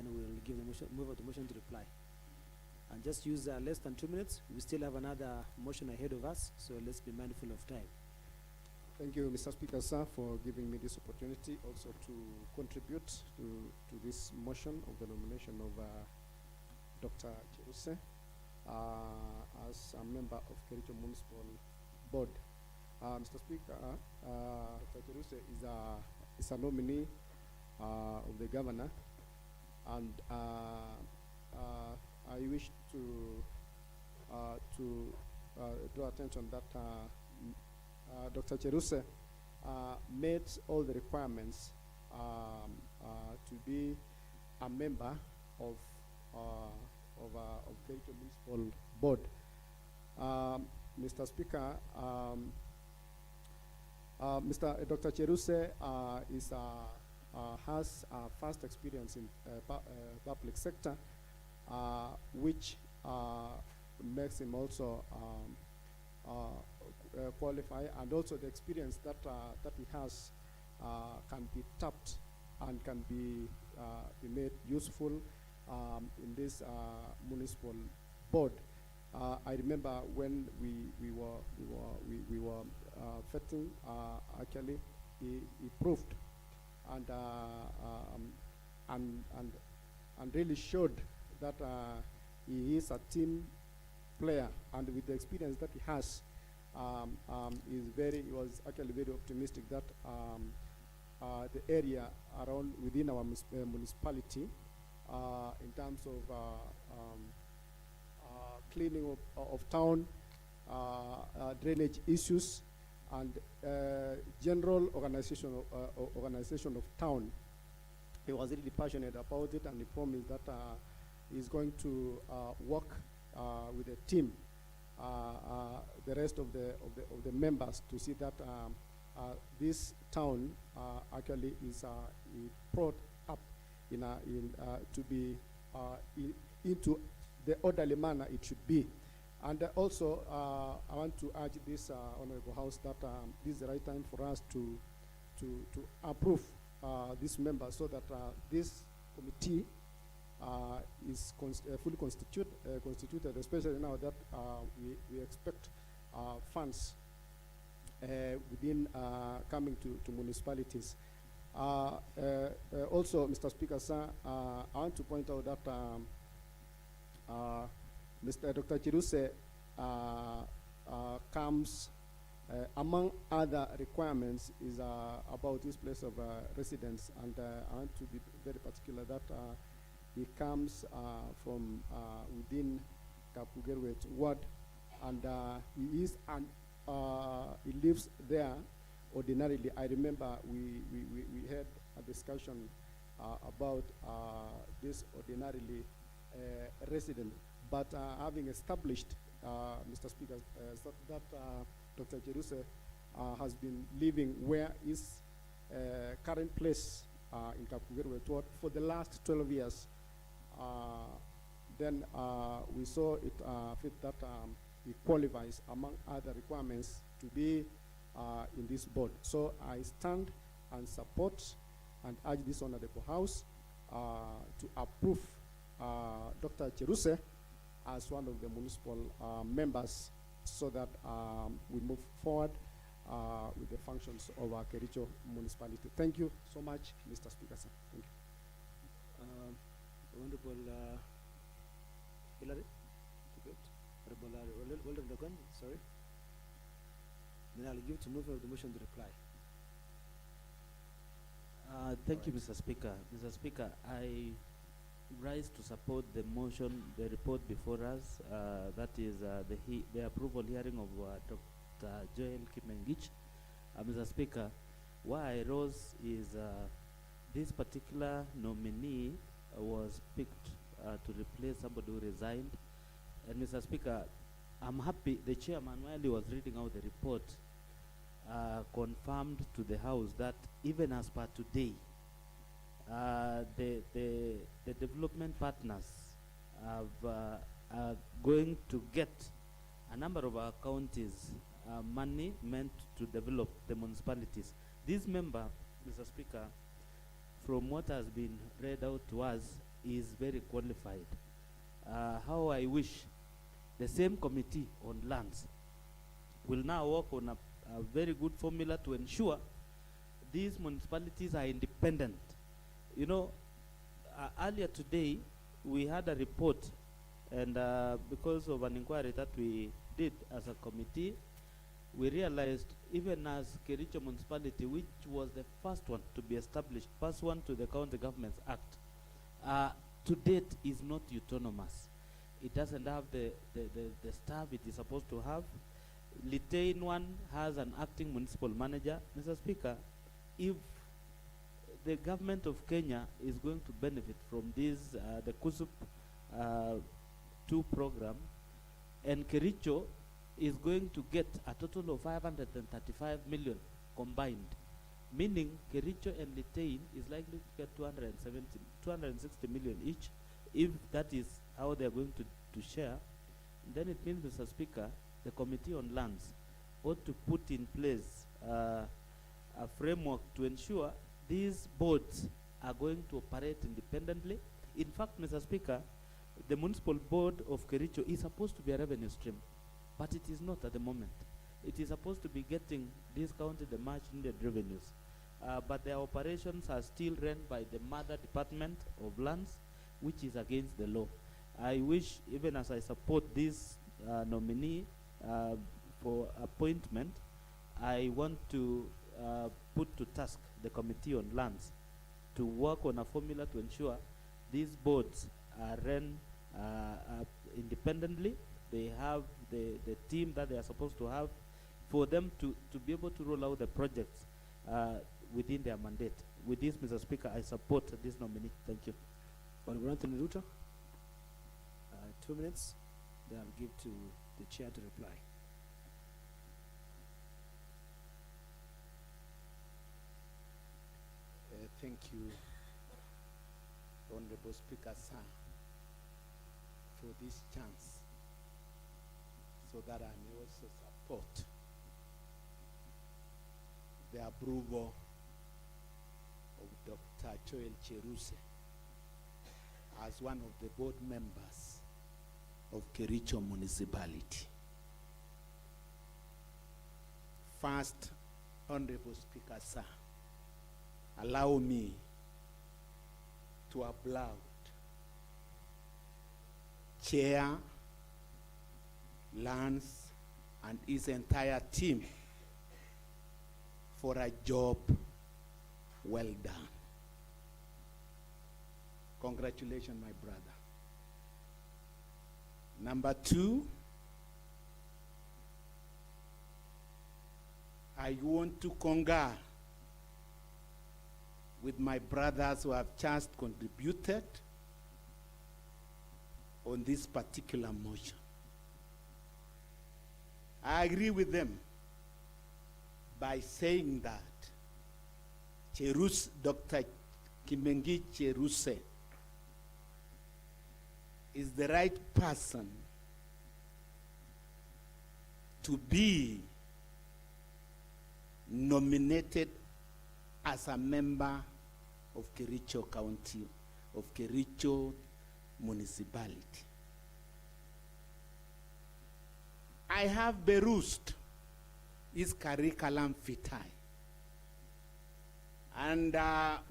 we'll give the motion, move on the motion to reply. And just use less than 2 minutes. We still have another motion ahead of us, so let's be mindful of time. Thank you, Mr. Speaker, sir, for giving me this opportunity also to contribute to this motion of the nomination of Dr. Cheruse as a member of Kericho Municipal Board. Mr. Speaker, Dr. Cheruse is a nominee of the governor, and I wish to draw attention that Dr. Cheruse met all the requirements to be a member of Kericho Municipal Board. Mr. Speaker, Dr. Cheruse has vast experience in public sector, which makes him also qualify, and also the experience that he has can be tapped and can be made useful in this municipal board. I remember when we were vetting, actually he proved and really showed that he is a team player, and with the experience that he has, he was actually very optimistic that the area around within our municipality, in terms of cleaning of town, drainage issues, and general organization of town, he was really passionate about it, and he promised that he's going to work with a team, the rest of the members, to see that this town actually is brought up to be into the orderly manner it should be. And also, I want to urge this Honorable House that this is the right time for us to approve this member, so that this committee is fully constituted, especially now that we expect funds within coming to municipalities. Also, Mr. Speaker, sir, I want to point out that Mr. Dr. Cheruse comes, among other requirements, is about his place of residence, and I want to be very particular that he comes from within Kapugerwet ward, and he lives there ordinarily. I remember we had a discussion about this ordinarily resident, but having established, Mr. Speaker, that Dr. Cheruse has been living where his current place in Kapugerwet for the last 12 years, then we saw it fit that he qualifies, among other requirements, to be in this board. So I stand and support and urge this honorable House to approve Dr. Cheruse as one of the municipal members so that we move forward with the functions of our Kericho municipality. Thank you so much, Mr. Speaker, sir. Thank you. Honorable Hillary, Honorable Weldon Dogon, sorry. Then I'll give to move of the motion to reply. Thank you, Mr. Speaker. Mr. Speaker, I rise to support the motion, the report before us, that is the approval hearing of Dr. Joel Kimengich. Mr. Speaker, why I rose is this particular nominee was picked to replace somebody who resigned. And Mr. Speaker, I'm happy the chairman, while he was reading out the report, confirmed to the House that even as per today, the development partners are going to get a number of our counties money meant to develop the municipalities. This member, Mr. Speaker, from what has been read out to us, is very qualified. How I wish the same committee on lands will now work on a very good formula to ensure these municipalities are independent. You know, earlier today, we had a report, and because of an inquiry that we did as a committee, we realized even as Kericho municipality, which was the first one to be established, pursuant to the County Governments Act, to date is not autonomous. It doesn't have the staff it is supposed to have. Litein one has an acting municipal manager. Mr. Speaker, if the government of Kenya is going to benefit from this, the KUSUP 2 program, and Kericho is going to get a total of 535 million combined, meaning Kericho and Litein is likely to get 260 million each. If that is how they are going to share, then it means, Mr. Speaker, the Committee on Lands ought to put in place a framework to ensure these boards are going to operate independently. In fact, Mr. Speaker, the municipal board of Kericho is supposed to be a revenue stream, but it is not at the moment. It is supposed to be getting discounted the much needed revenues. But their operations are still run by the mother department of lands, which is against the law. I wish, even as I support this nominee for appointment, I want to put to task the Committee on Lands to work on a formula to ensure these boards are run independently. They have the team that they are supposed to have for them to be able to roll out the projects within their mandate. With this, Mr. Speaker, I support this nominee. Thank you. Honorable Anthony Ruto, 2 minutes. Then I'll give to the chair to reply. Thank you, Honorable Speaker, sir, for this chance so that I may also support the approval of Dr. Joel Cheruse as one of the board members of Kericho municipality. First, Honorable Speaker, sir, allow me to applaud Chair Lance and his entire team for a job well done. Congratulations, my brother. Number 2, I want to concur with my brothers who have just contributed on this particular motion. I agree with them by saying that Dr. Kimengich Cheruse is the right person to be nominated as a member of Kericho County of Kericho municipality. I have perused his curriculum vitae. And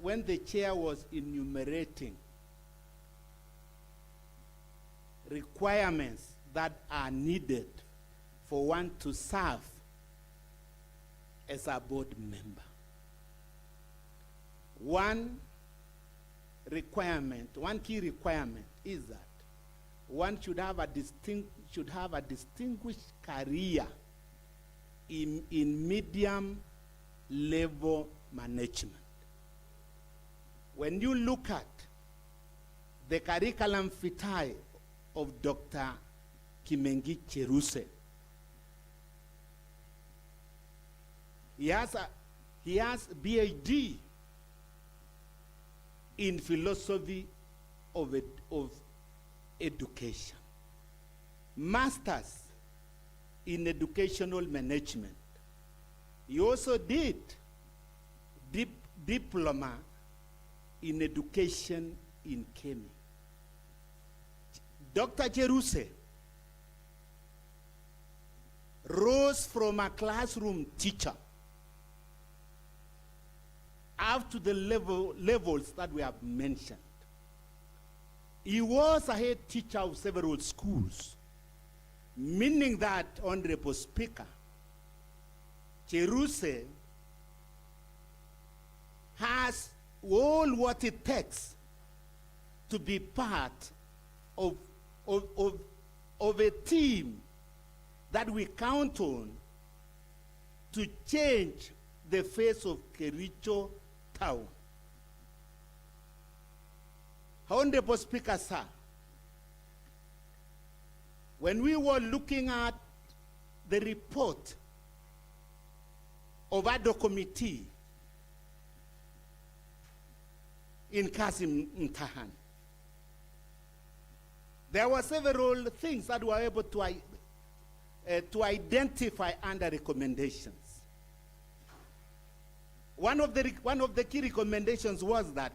when the chair was enumerating requirements that are needed for one to serve as a board member, one key requirement is that one should have a distinguished career in medium level management. When you look at the curriculum vitae of Dr. Kimengi Cheruse, he has PhD in philosophy of education, masters in educational management. He also did diploma in education in Kenya. Dr. Cheruse rose from a classroom teacher up to the levels that we have mentioned. He was a head teacher of several schools, meaning that, Honorable Speaker, Cheruse has all what it takes to be part of a team that we count on to change the face of Kericho town. Honorable Speaker, sir, when we were looking at the report of ADO committee in Kasim Mtahan, there were several things that were able to identify under recommendations. One of the key recommendations was that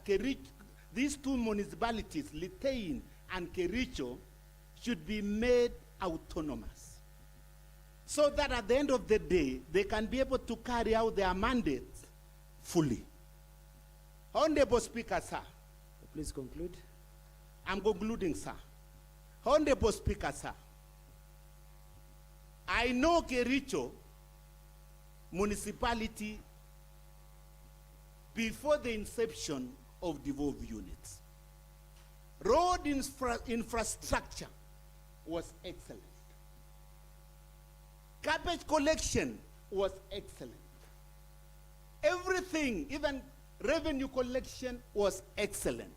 these two municipalities, Litein and Kericho, should be made autonomous, so that at the end of the day, they can be able to carry out their mandates fully. Honorable Speaker, sir. Please conclude. I'm concluding, sir. Honorable Speaker, sir. I know Kericho municipality before the inception of devolved units. Road infrastructure was excellent. Garbage collection was excellent. Everything, even revenue collection, was excellent.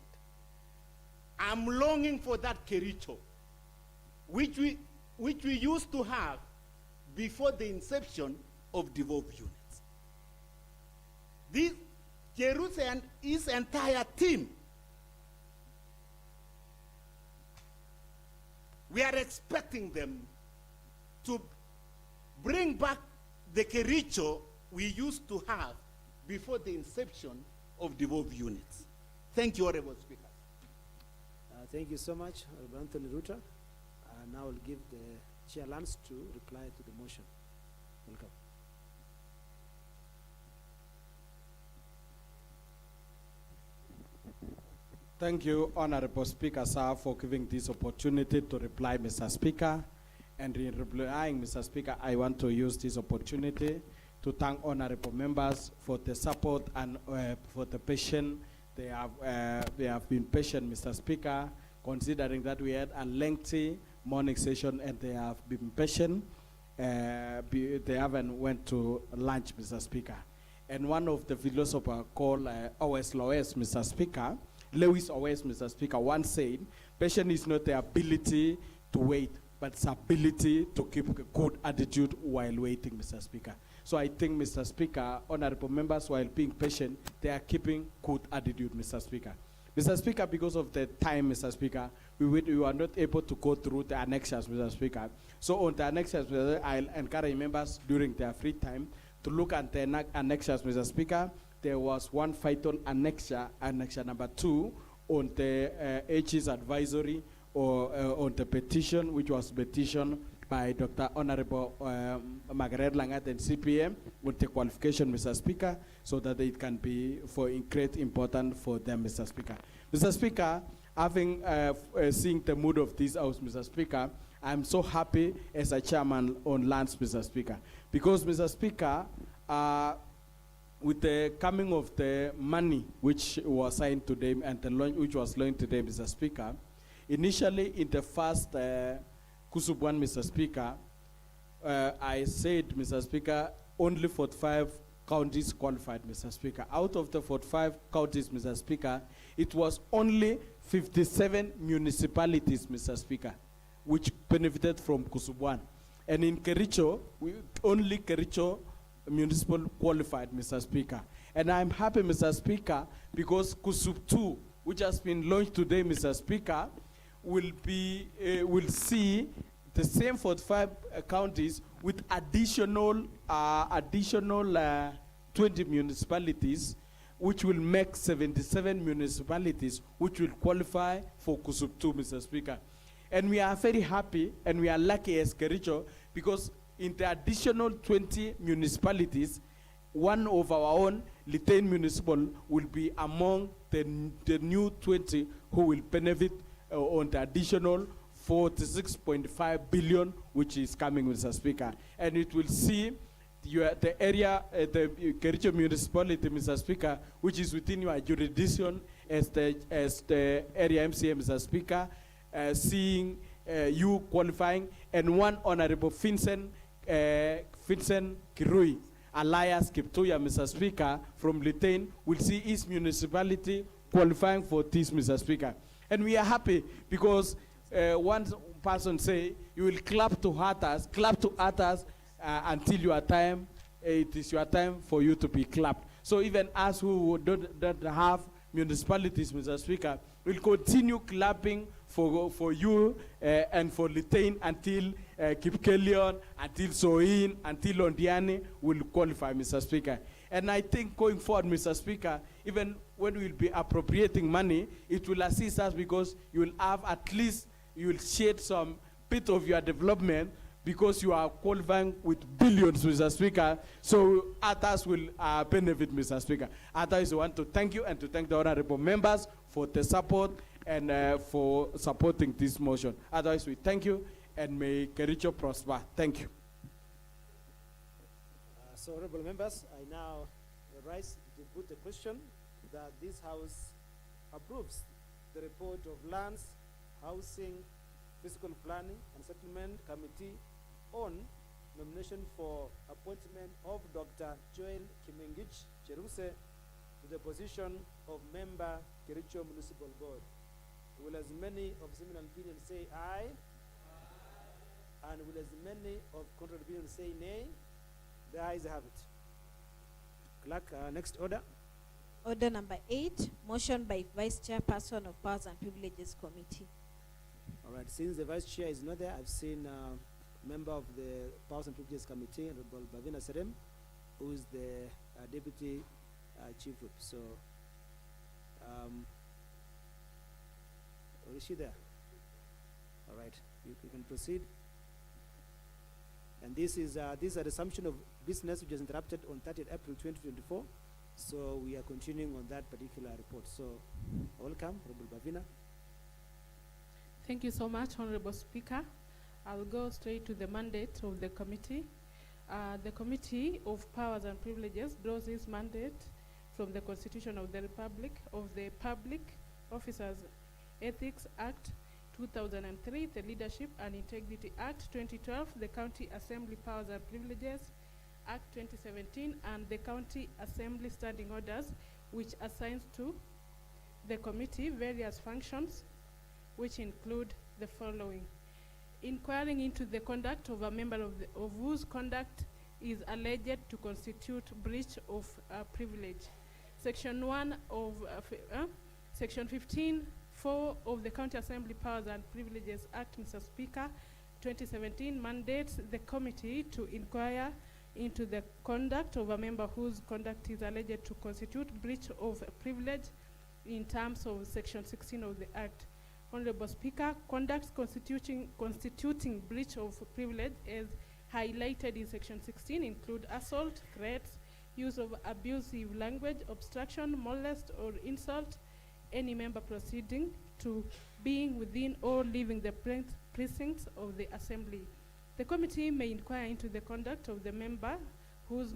I'm longing for that Kericho, which we used to have before the inception of devolved units. This Cheruse and his entire team, we are expecting them to bring back the Kericho we used to have before the inception of devolved units. Thank you, Honorable Speaker. Thank you so much, Honorable Anthony Ruta. Now I'll give the Chair Lance to reply to the motion. Welcome. Thank you, Honorable Speaker, sir, for giving this opportunity to reply, Mr. Speaker. And in replying, Mr. Speaker, I want to use this opportunity to thank honorable members for the support and for the patience. They have been patient, Mr. Speaker, considering that we had a lengthy morning session and they have been patient. They haven't went to lunch, Mr. Speaker. And one of the philosophers called O.S. Lewis, Mr. Speaker, Lewis Owens, Mr. Speaker, once said, patience is not the ability to wait, but it's ability to keep a good attitude while waiting, Mr. Speaker. So I think, Mr. Speaker, honorable members, while being patient, they are keeping good attitude, Mr. Speaker. Mr. Speaker, because of the time, Mr. Speaker, we were not able to go through the annexures, Mr. Speaker. So on the annexures, I'll encourage members during their free time to look at the annexures, Mr. Speaker. There was one vital annexure, annexure number 2, on the HE's advisory or on the petition, which was petition by Dr. Honorable Margaret Langat and CPM with the qualification, Mr. Speaker, so that it can be for great importance for them, Mr. Speaker. Mr. Speaker, having seeing the mood of this house, Mr. Speaker, I'm so happy as a chairman on lands, Mr. Speaker, because, Mr. Speaker, with the coming of the money which was signed today and the launch which was launched today, Mr. Speaker, initially in the first Kusubwan, Mr. Speaker, I said, Mr. Speaker, only 45 counties qualified, Mr. Speaker. Out of the 45 counties, Mr. Speaker, it was only 57 municipalities, Mr. Speaker, which benefited from Kusubwan. And in Kericho, only Kericho municipal qualified, Mr. Speaker. And I'm happy, Mr. Speaker, because Kusub 2, which has been launched today, Mr. Speaker, will see the same 45 counties with additional 20 municipalities, which will make 77 municipalities, which will qualify for Kusub 2, Mr. Speaker. And we are very happy and we are lucky as Kericho because in the additional 20 municipalities, one of our own, Litein Municipal, will be among the new 20 who will benefit on the additional 46.5 billion, which is coming, Mr. Speaker. And it will see the area, the Kericho municipality, Mr. Speaker, which is within your jurisdiction as the area MCA, Mr. Speaker, seeing you qualifying, and one Honorable Vincent Kirui, Elias Kiptoya, Mr. Speaker, from Litein, will see his municipality qualifying for this, Mr. Speaker. And we are happy because one person say, you will clap to others until your time, it is your time for you to be clapped. So even us who don't have municipalities, Mr. Speaker, will continue clapping for you and for Litein until Kipkelion, until Soin, until Ondiani will qualify, Mr. Speaker. And I think going forward, Mr. Speaker, even when we will be appropriating money, it will assist us because you will have at least, you will shed some bit of your development because you are qualifying with billions, Mr. Speaker, so others will benefit, Mr. Speaker. Others, I want to thank you and to thank the honorable members for the support and for supporting this motion. Otherwise, we thank you and may Kericho prosper. Thank you. So, honorable members, I now rise to put the question that this House approves the report of Lands, Housing, Fiscal Planning and Settlement Committee on nomination for appointment of Dr. Joel Kimengich Cheruse to the position of member, Kericho Municipal Board. Will as many of similar opinion say aye? Aye. And will as many of contrary opinion say nay? The ayes have it. Clerk, next order. Order number 8, motion by Vice Chairperson of Powers and Privileges Committee. All right, since the Vice Chair is not there, I've seen member of the Powers and Privileges Committee, Honorable Bavina Serem, who is the Deputy Chief Whip. So, is she there? All right, you can proceed. And this is a resumption of business which was interrupted on 30th April 2024. So we are continuing on that particular report. So welcome, Honorable Bavina. Thank you so much, Honorable Speaker. I'll go straight to the mandate of the committee. The Committee of Powers and Privileges draws its mandate from the Constitution of the Republic of the Public Officers Ethics Act 2003, the Leadership and Integrity Act 2012, the County Assembly Powers and Privileges Act 2017, and the County Assembly Standing Orders, which assigns to the committee various functions, which include the following: inquiring into the conduct of a member of whose conduct is alleged to constitute breach of privilege. Section 1 of Section 15(4) of the County Assembly Powers and Privileges Act, Mr. Speaker, 2017 mandates the committee to inquire into the conduct of a member whose conduct is alleged to constitute breach of privilege in terms of Section 16 of the Act. Honorable Speaker, conduct constituting breach of privilege as highlighted in Section 16 include assault, threats, use of abusive language, obstruction, molest, or insult any member proceeding to being within or leaving the precincts of the Assembly. The committee may inquire into the conduct of the member whose